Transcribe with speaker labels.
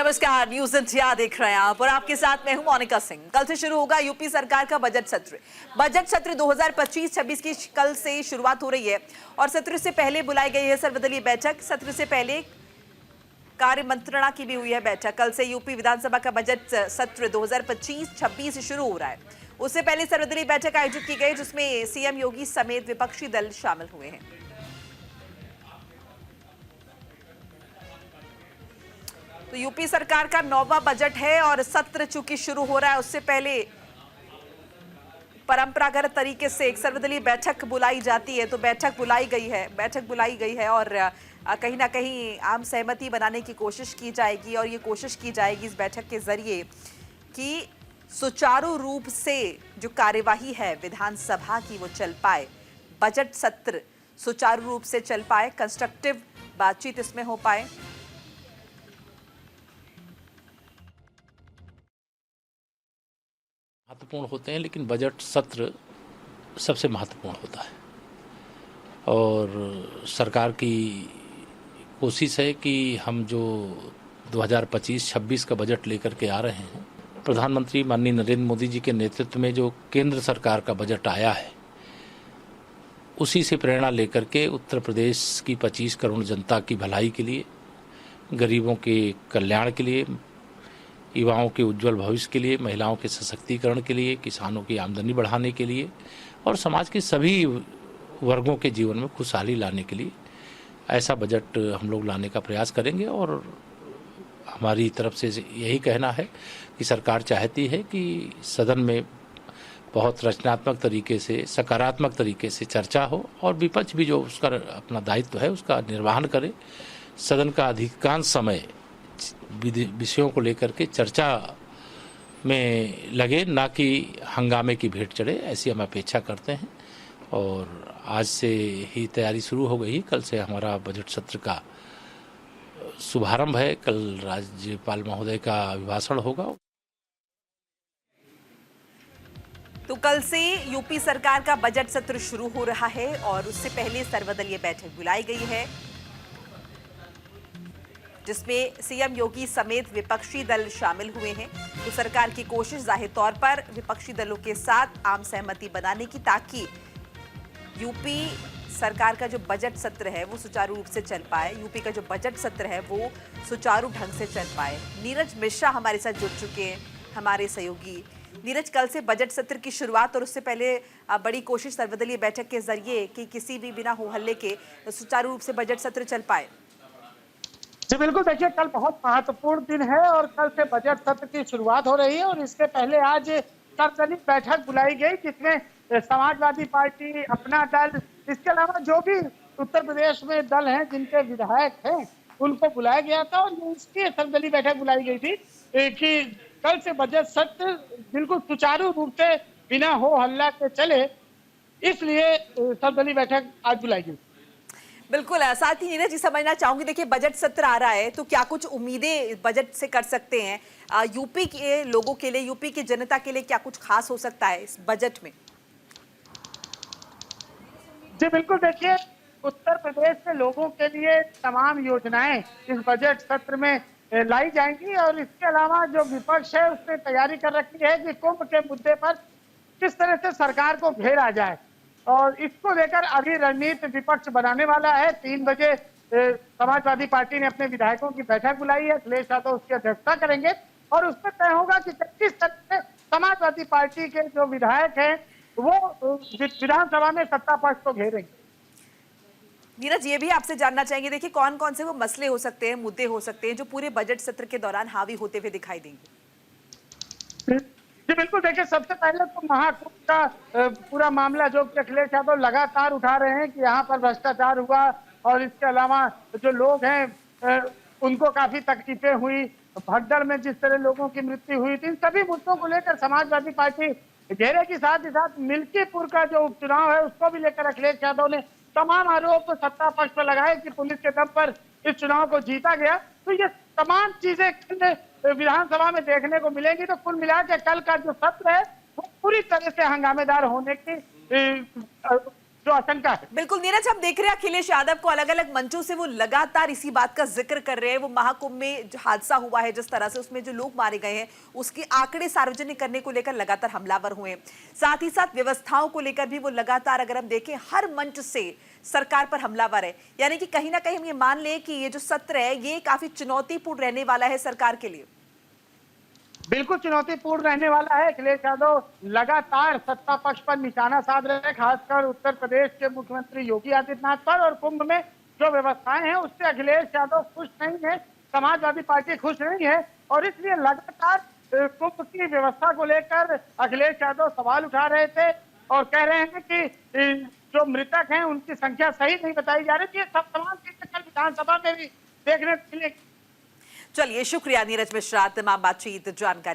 Speaker 1: नमस्कार, news India देख रहे हैं आप और आपके साथ मैं हूं मोनिका सिंह। कल से शुरू होगा यूपी सरकार का बजट सत्र। बजट सत्र 2025-26 की कल से शुरुआत हो रही है और सत्र से पहले बुलाई गई है सर्वदलीय बैठक। सत्र से पहले कार्य मंत्रणा की भी हुई है बैठक। कल से यूपी विधानसभा का बजट सत्र 2025-26 शुरू हो रहा है। उससे पहले सर्वदलीय बैठक आयोजित की गई जिसमें सीएम योगी समेत विपक्षी दल शामिल हुए हैं। तो यूपी सरकार का 9वां बजट है और सत्र चूंकि शुरू हो रहा है उससे पहले परंपरागत तरीके से एक सर्वदलीय बैठक बुलाई जाती है। तो बैठक बुलाई गई है और कहीं ना कहीं आम सहमति बनाने की कोशिश की जाएगी और ये कोशिश की जाएगी इस बैठक के जरिए कि सुचारू रूप से जो कार्यवाही है विधानसभा की वो चल पाए, बजट सत्र सुचारू रूप से चल पाए, कंस्ट्रक्टिव बातचीत इसमें हो पाए।
Speaker 2: महत्वपूर्ण होते हैं लेकिन बजट सत्र सबसे महत्वपूर्ण होता है और सरकार की कोशिश है कि हम जो 2025-26 का बजट लेकर के आ रहे हैं, प्रधानमंत्री माननीय नरेंद्र मोदी जी के नेतृत्व में जो केंद्र सरकार का बजट आया है उसी से प्रेरणा लेकर के उत्तर प्रदेश की 25 करोड़ जनता की भलाई के लिए, गरीबों के कल्याण के लिए, युवाओं के उज्जवल भविष्य के लिए, महिलाओं के सशक्तिकरण के लिए, किसानों की आमदनी बढ़ाने के लिए और समाज के सभी वर्गों के जीवन में खुशहाली लाने के लिए ऐसा बजट हम लोग लाने का प्रयास करेंगे। और हमारी तरफ से यही कहना है कि सरकार चाहती है कि सदन में बहुत रचनात्मक तरीके से, सकारात्मक तरीके से चर्चा हो और विपक्ष भी जो उसका अपना दायित्व है उसका निर्वहन करे। सदन का अधिकांश समय विषयों को लेकर के चर्चा में लगे, ना कि हंगामे की भेंट चढ़े, ऐसी हम अपेक्षा करते हैं। और आज से ही तैयारी शुरू हो गई। कल से हमारा बजट सत्र का शुभारंभ है। कल राज्यपाल महोदय का अभिभाषण होगा।
Speaker 1: तो कल से यूपी सरकार का बजट सत्र शुरू हो रहा है और उससे पहले सर्वदलीय बैठक बुलाई गई है जिसमें सीएम योगी समेत विपक्षी दल शामिल हुए हैं। तो सरकार की कोशिश जाहिर तौर पर विपक्षी दलों के साथ आम सहमति बनाने की, ताकि यूपी सरकार का जो बजट सत्र है वो सुचारू रूप से चल पाए, यूपी का जो बजट सत्र है वो सुचारू ढंग से चल पाए। नीरज मिश्रा हमारे साथ जुड़ चुके हैं, हमारे सहयोगी। नीरज, कल से बजट सत्र की शुरुआत और उससे पहले बड़ी कोशिश सर्वदलीय बैठक के जरिए कि किसी भी बिना हो हल्ले के सुचारू रूप से बजट सत्र चल पाए।
Speaker 3: जी बिल्कुल, देखिए कल बहुत महत्वपूर्ण दिन है और कल से बजट सत्र की शुरुआत हो रही है और इसके पहले आज सर्वदलीय बैठक बुलाई गई जिसमें समाजवादी पार्टी, अपना दल, इसके अलावा जो भी उत्तर प्रदेश में दल हैं जिनके विधायक हैं उनको बुलाया गया था और इसकी सर्वदलीय बैठक बुलाई गई थी कि कल से बजट सत्र बिल्कुल सुचारू रूप से बिना हो हल्ला के चले, इसलिए सर्वदलीय बैठक आज बुलाई गई।
Speaker 1: बिल्कुल, साथ ही नीरज जी समझना चाहूंगी, देखिए बजट सत्र आ रहा है तो क्या कुछ उम्मीदें बजट से कर सकते हैं यूपी के लोगों के लिए, यूपी की जनता के लिए क्या कुछ खास हो सकता है इस बजट में?
Speaker 3: जी बिल्कुल, देखिए उत्तर प्रदेश के लोगों के लिए तमाम योजनाएं इस बजट सत्र में लाई जाएंगी और इसके अलावा जो विपक्ष है उसने तैयारी कर रखी है कि कुंभ के मुद्दे पर किस तरह से सरकार को घेरा जाए और इसको लेकर अभी रणनीति विपक्ष बनाने वाला है। 3 बजे समाजवादी पार्टी ने अपने विधायकों की बैठक बुलाई है, अखिलेश यादव उसकी अध्यक्षता करेंगे और उसमें तय होगा कि किस तरह से समाजवादी पार्टी के जो विधायक हैं वो विधानसभा में सत्ता पक्ष को घेरेंगे।
Speaker 1: नीरज, ये भी आपसे जानना चाहेंगे, देखिए कौन कौन से वो मसले हो सकते हैं, मुद्दे हो सकते हैं जो पूरे बजट सत्र के दौरान हावी होते हुए दिखाई देंगे?
Speaker 3: जी बिल्कुल, देखिए सबसे पहले तो महाकुंभ का पूरा मामला जो कि अखिलेश यादव लगातार उठा रहे हैं कि यहाँ पर भ्रष्टाचार हुआ और इसके अलावा जो लोग हैं उनको काफी तकलीफें हुई, भगदड़ में जिस तरह लोगों की मृत्यु हुई थी, इन सभी मुद्दों को लेकर समाजवादी पार्टी घेरे के साथ ही साथ मिल्कीपुर का जो उपचुनाव है उसको भी लेकर अखिलेश यादव ने तमाम आरोप सत्ता पक्ष पर लगाए कि पुलिस के दम पर इस चुनाव को जीता गया। तो ये तमाम चीजें विधानसभा में देखने को मिलेंगी। तो कुल मिलाकर कल का जो सत्र है वो पूरी तरह से हंगामेदार होने की जो आशंका है।
Speaker 1: बिल्कुल नीरज, हम देख रहे हैं अखिलेश यादव को अलग अलग मंचों से वो लगातार इसी बात का जिक्र कर रहे हैं। वो महाकुंभ में जो हादसा हुआ है, जिस तरह से उसमें जो लोग मारे गए हैं, उसके आंकड़े सार्वजनिक करने को लेकर लगातार हमलावर हुए हैं। साथ ही साथ व्यवस्थाओं को लेकर भी वो लगातार, अगर हम देखें, हर मंच से सरकार पर हमलावर है। यानी कि कहीं ना कहीं हम ये मान लें कि ये जो सत्र है ये काफी चुनौतीपूर्ण रहने वाला है सरकार के लिए।
Speaker 3: बिल्कुल चुनौतीपूर्ण रहने वाला है। अखिलेश यादव लगातार सत्ता पक्ष पर निशाना साध रहे हैं, खासकर उत्तर प्रदेश के मुख्यमंत्री योगी आदित्यनाथ पर। और कुंभ में जो व्यवस्थाएं हैं उससे अखिलेश यादव खुश नहीं है, समाजवादी पार्टी खुश नहीं है, और इसलिए लगातार कुंभ की व्यवस्था को लेकर अखिलेश यादव सवाल उठा रहे थे और कह रहे हैं कि जो मृतक हैं उनकी संख्या सही नहीं बताई जा रही। ये सब तमाम चीजें कल विधानसभा में भी देखने को मिलेगी।
Speaker 1: चलिए, शुक्रिया नीरज मिश्रा तमाम बातचीत जानकारी